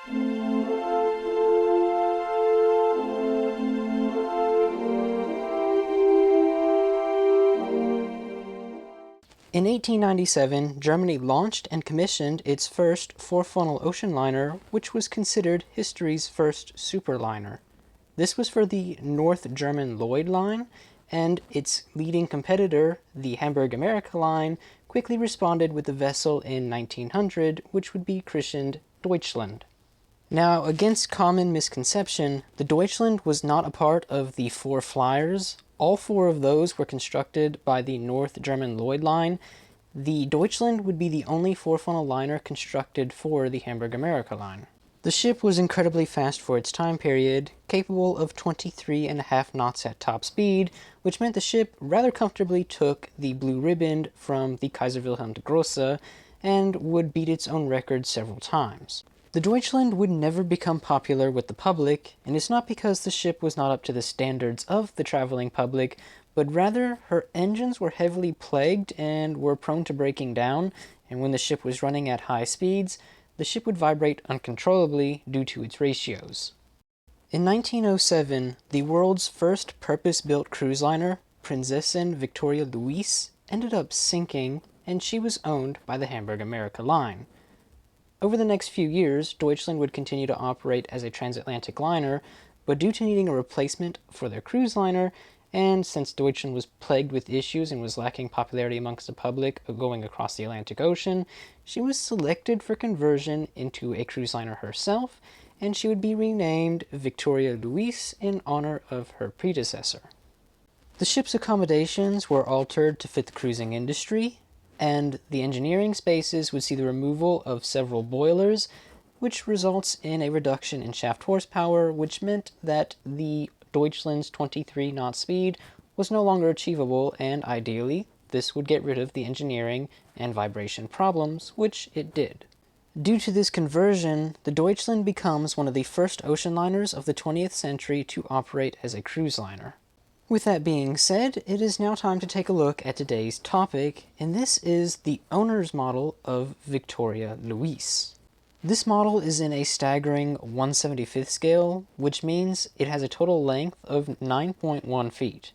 In 1897, Germany launched and commissioned its first four-funnel ocean liner, which was considered history's first superliner. This was for the North German Lloyd Line, and its leading competitor, the Hamburg America Line, quickly responded with a vessel in 1900, which would be christened Deutschland. Now, against common misconception, the Deutschland was not a part of the four flyers. All four of those were constructed by the North German Lloyd Line. The Deutschland would be the only four-funnel liner constructed for the Hamburg America Line. The ship was incredibly fast for its time period, capable of 23.5 knots at top speed, which meant the ship rather comfortably took the blue ribbon from the Kaiser Wilhelm der Grosse and would beat its own record several times. The Deutschland would never become popular with the public, and it's not because the ship was not up to the standards of the traveling public, but rather her engines were heavily plagued and were prone to breaking down, and when the ship was running at high speeds, the ship would vibrate uncontrollably due to its ratios. In 1907, the world's first purpose-built cruise liner, Prinzessin Victoria Luise, ended up sinking, and she was owned by the Hamburg America Line. Over the next few years, Deutschland would continue to operate as a transatlantic liner, but due to needing a replacement for their cruise liner, and since Deutschland was plagued with issues and was lacking popularity amongst the public going across the Atlantic Ocean, she was selected for conversion into a cruise liner herself, and she would be renamed Victoria Luise in honor of her predecessor. The ship's accommodations were altered to fit the cruising industry, and the engineering spaces would see the removal of several boilers, which results in a reduction in shaft horsepower, which meant that the Deutschland's 23 knot speed was no longer achievable, and ideally, this would get rid of the engineering and vibration problems, which it did. Due to this conversion, the Deutschland becomes one of the first ocean liners of the 20th century to operate as a cruise liner. With that being said, it is now time to take a look at today's topic, and this is the owner's model of Victoria Luise. This model is in a staggering 1/75th scale, which means it has a total length of 9.1 feet.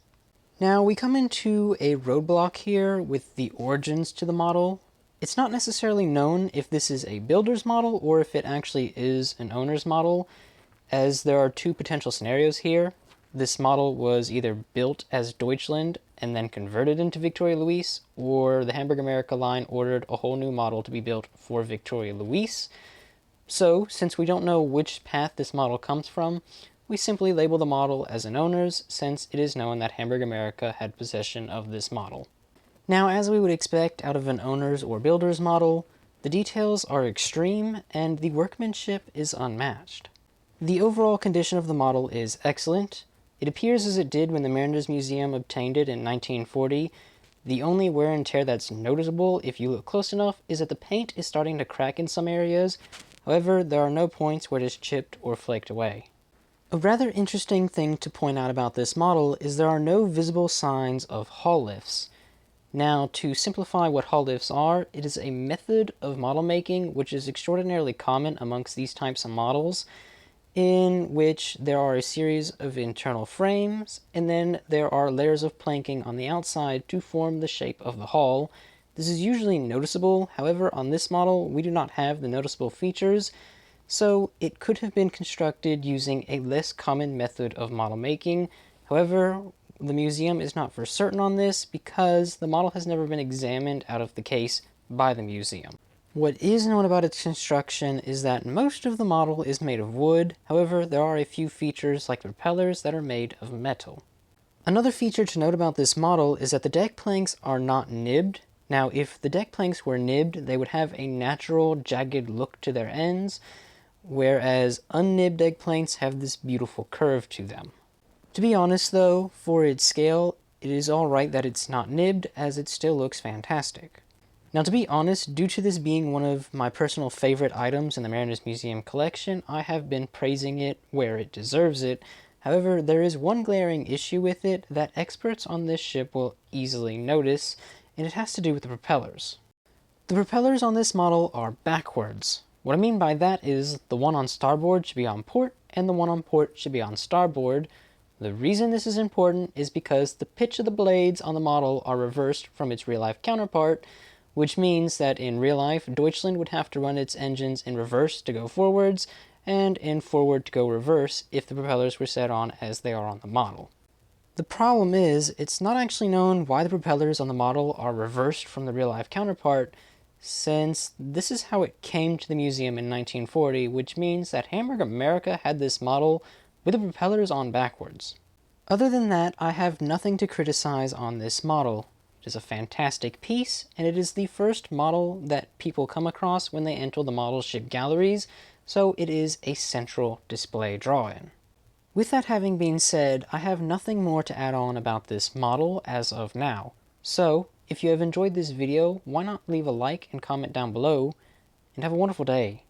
Now, we come into a roadblock here with the origins to the model. It's not necessarily known if this is a builder's model or if it actually is an owner's model, as there are two potential scenarios here. This model was either built as Deutschland and then converted into Victoria Luise, or the Hamburg America Line ordered a whole new model to be built for Victoria Luise. So, since we don't know which path this model comes from, we simply label the model as an owner's, since it is known that Hamburg America had possession of this model. Now, as we would expect out of an owner's or builder's model, the details are extreme and the workmanship is unmatched. The overall condition of the model is excellent. It appears as it did when the Mariners'Museum obtained it in 1940. The only wear and tear that's noticeable, if you look close enough, is that the paint is starting to crack in some areas. However, there are no points where it is chipped or flaked away. A rather interesting thing to point out about this model is there are no visible signs of hull lifts. Now, to simplify what hull lifts are, it is a method of model making which is extraordinarily common amongst these types of models, in which there are a series of internal frames, and then there are layers of planking on the outside to form the shape of the hull. This is usually noticeable, however, on this model we do not have the noticeable features, so it could have been constructed using a less common method of model making. However, the museum is not for certain on this because the model has never been examined out of the case by the museum. What is known about its construction is that most of the model is made of wood. However, there are a few features like propellers that are made of metal. Another feature to note about this model is that the deck planks are not nibbed. Now, if the deck planks were nibbed, they would have a natural jagged look to their ends, whereas unnibbed deck planks have this beautiful curve to them. To be honest though, for its scale, it is alright that it's not nibbed, as it still looks fantastic. Now, to be honest, due to this being one of my personal favorite items in the Mariners'Museum collection, I have been praising it where it deserves it. However, there is one glaring issue with it that experts on this ship will easily notice, and it has to do with the propellers. The propellers on this model are backwards, What I mean by that is the one on starboard should be on port and the one on port should be on starboard. The reason this is important is because the pitch of the blades on the model are reversed from its real-life counterpart, which means that in real life, Deutschland would have to run its engines in reverse to go forwards, and in forward to go reverse if the propellers were set on as they are on the model. The problem is, it's not actually known why the propellers on the model are reversed from the real-life counterpart, since this is how it came to the museum in 1940, which means that Hamburg America had this model with the propellers on backwards. Other than that, I have nothing to criticize on this model. It is a fantastic piece, and it is the first model that people come across when they enter the model ship galleries, so it is a central display draw-in. With that having been said, I have nothing more to add on about this model as of now. So, if you have enjoyed this video, why not leave a like and comment down below, and have a wonderful day.